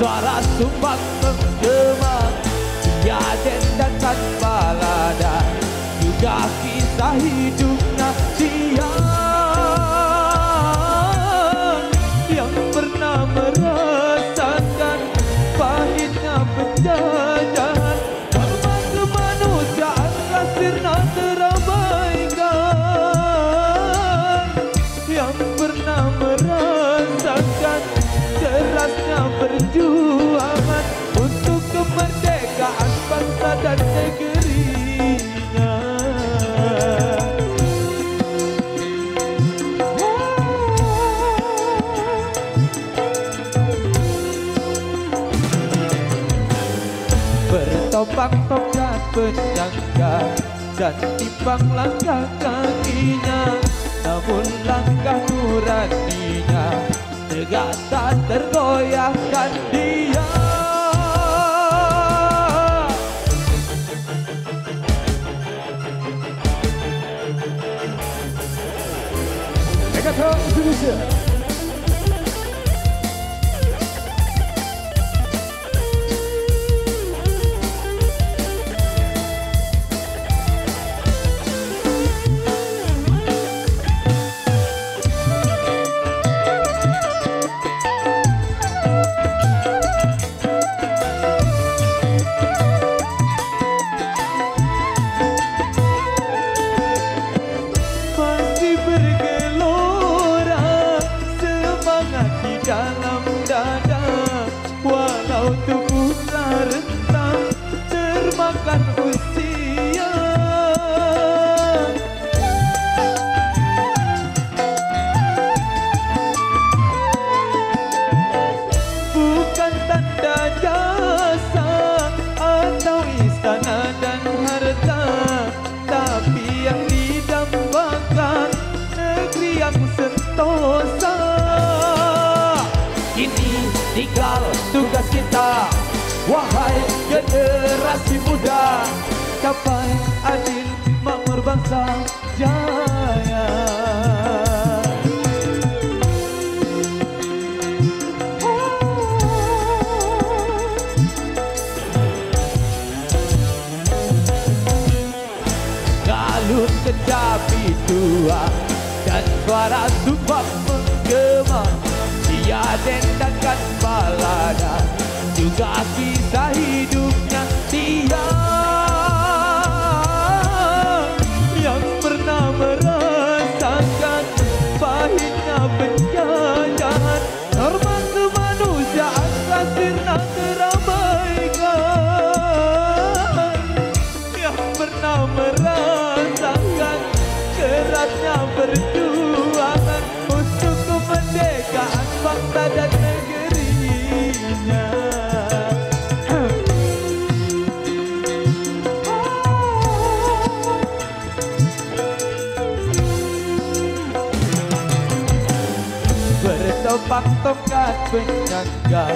suara sumbang menggema, tiada dan balada, juga kisah hidupnya dia yang pernah merasakan pahitnya penjajahan. Hormat kemanusiaan kasirna terabaikan, yang pernah merasakan kerasnya perjuangan untuk kemerdekaan bangsa dan negerinya. Bertopang tongkat penyangga dan timpang langkah kakinya, namun langkah nuraninya tegak tak tergoyahkan dia. Megatron Indonesia. Dalam dada, walau tubuhlah rentang termakan usia, bukan tanda jasa atau istana dan harta, tapi yang didambakan negeri yang sentosa. Ini tinggal tugas kita, wahai generasi muda, capai adil makmur bangsa jaya. Galun kecapi tua dan suara sumbang menggema, dia dendangkan balada, juga kisah hidupnya dia yang pernah merasakan pahitnya penjajahan. Hormat kemanusiaan kasirna terabaikan, yang pernah merasakan kerasnya perjuangan untuk kemerdekaan bangsa dan negerinya. Bertopang tongkat penyangga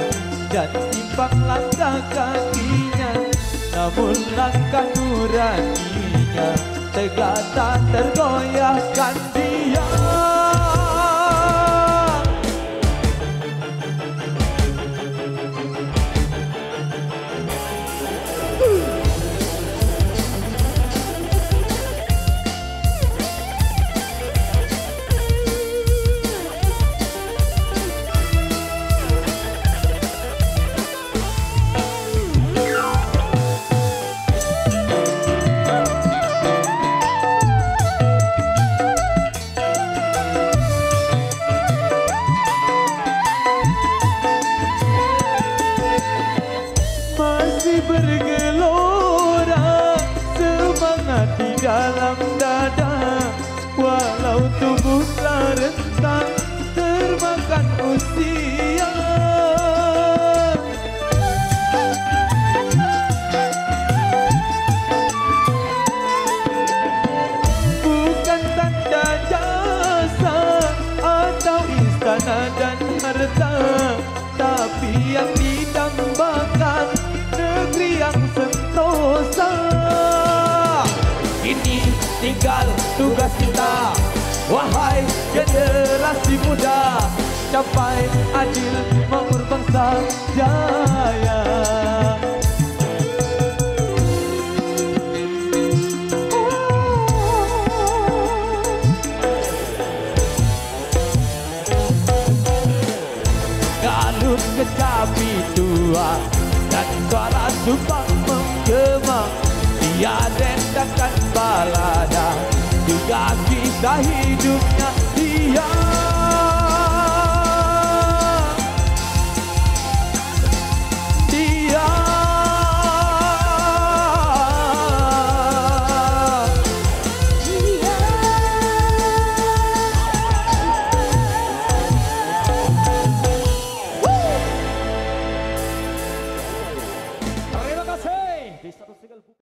dan timpang langkah kakinya, namun langkah nuraninya tegak tak tergoyahkan dia. Bergelora semangat di dalam dada, walau tubuhlah rentang termakan usia. Bukan tanda jasa atau istana dan harta, tapi yang didambakan negeri yang sentosa. Ini tinggal tugas kita, wahai generasi muda, capai adil makmur bangsa. Jaya. Galuh kecapi tua dan suara subang menggema, dia rendakan balada juga kisah hidupnya dia. Terima kasih. Di 130.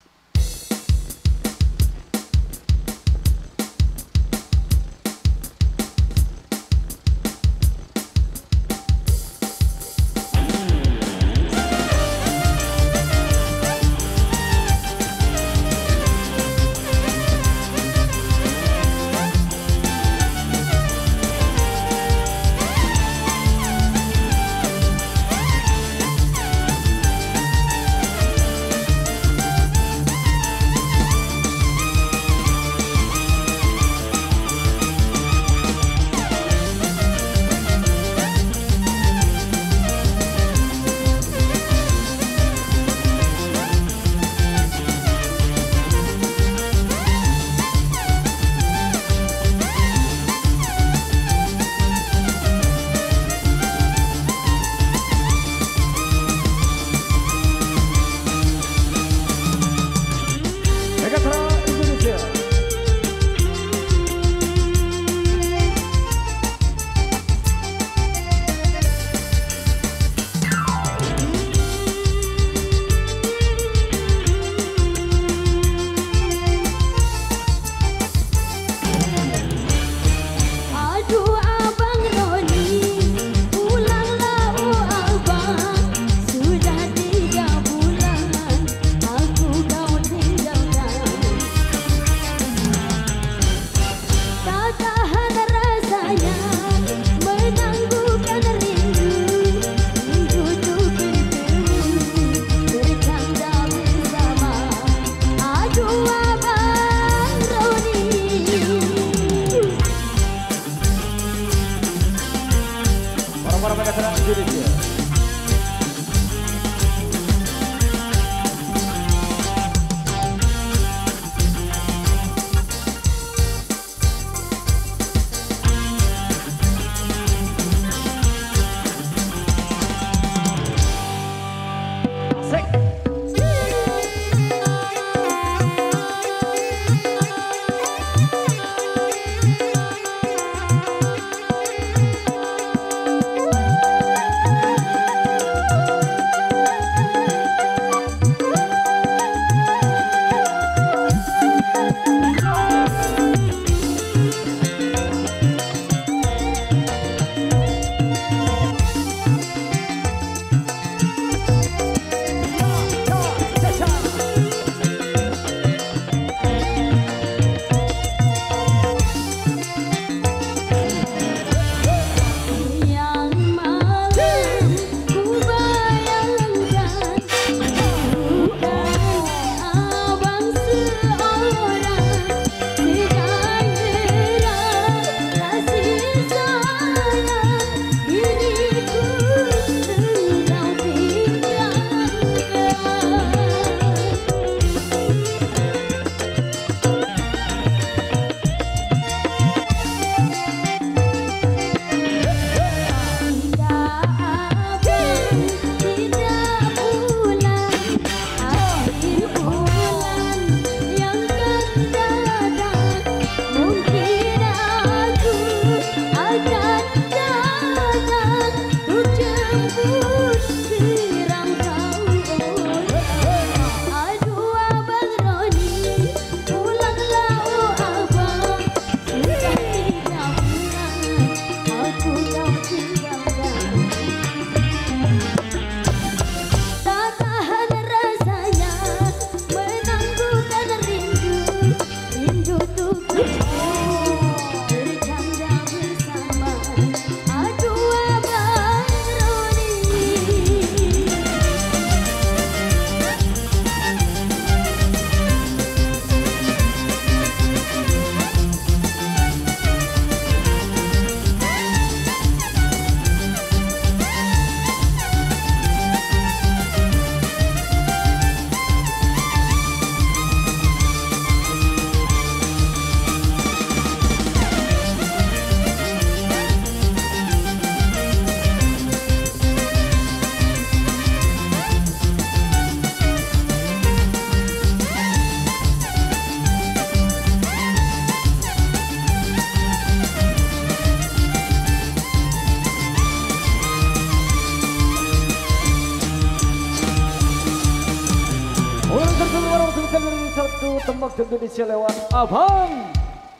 satu tembak Indonesia lewat Abang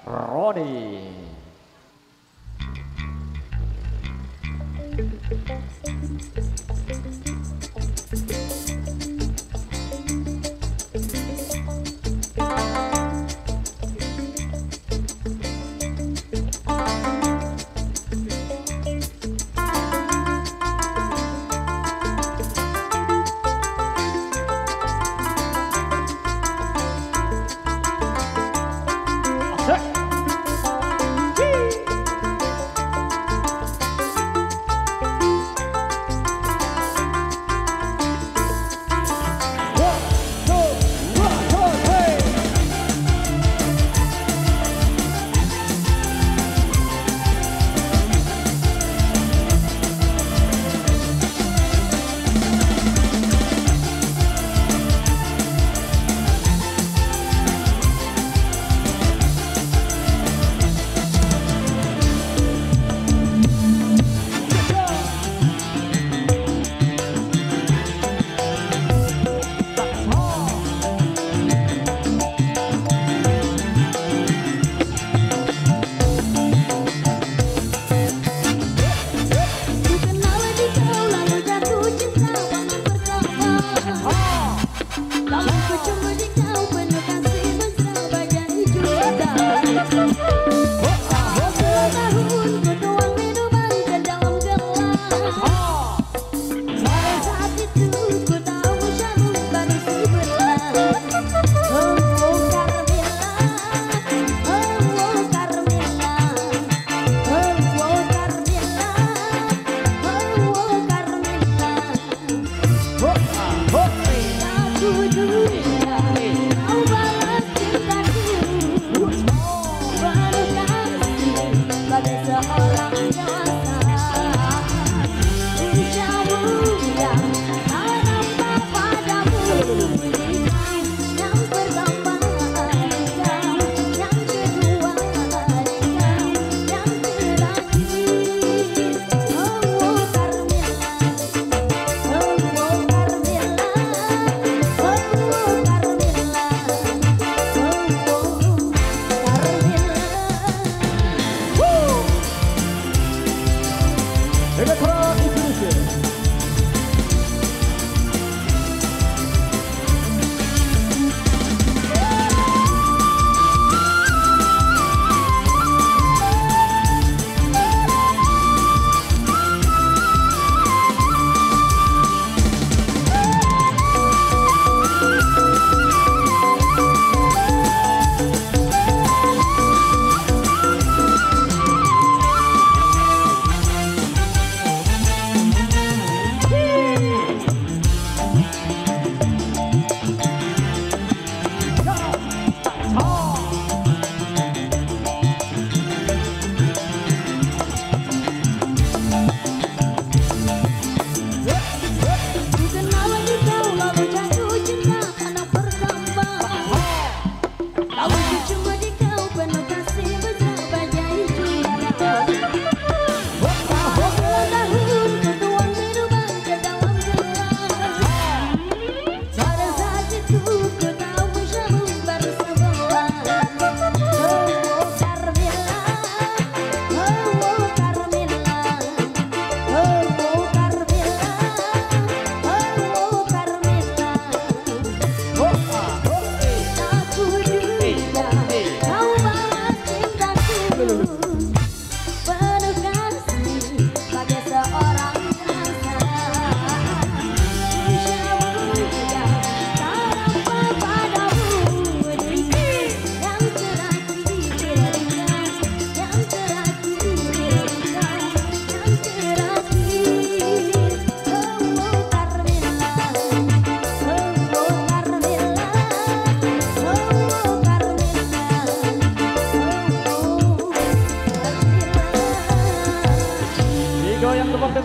Roni.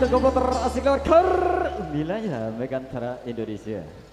Komputer asik lewat wilayah Megantara Indonesia.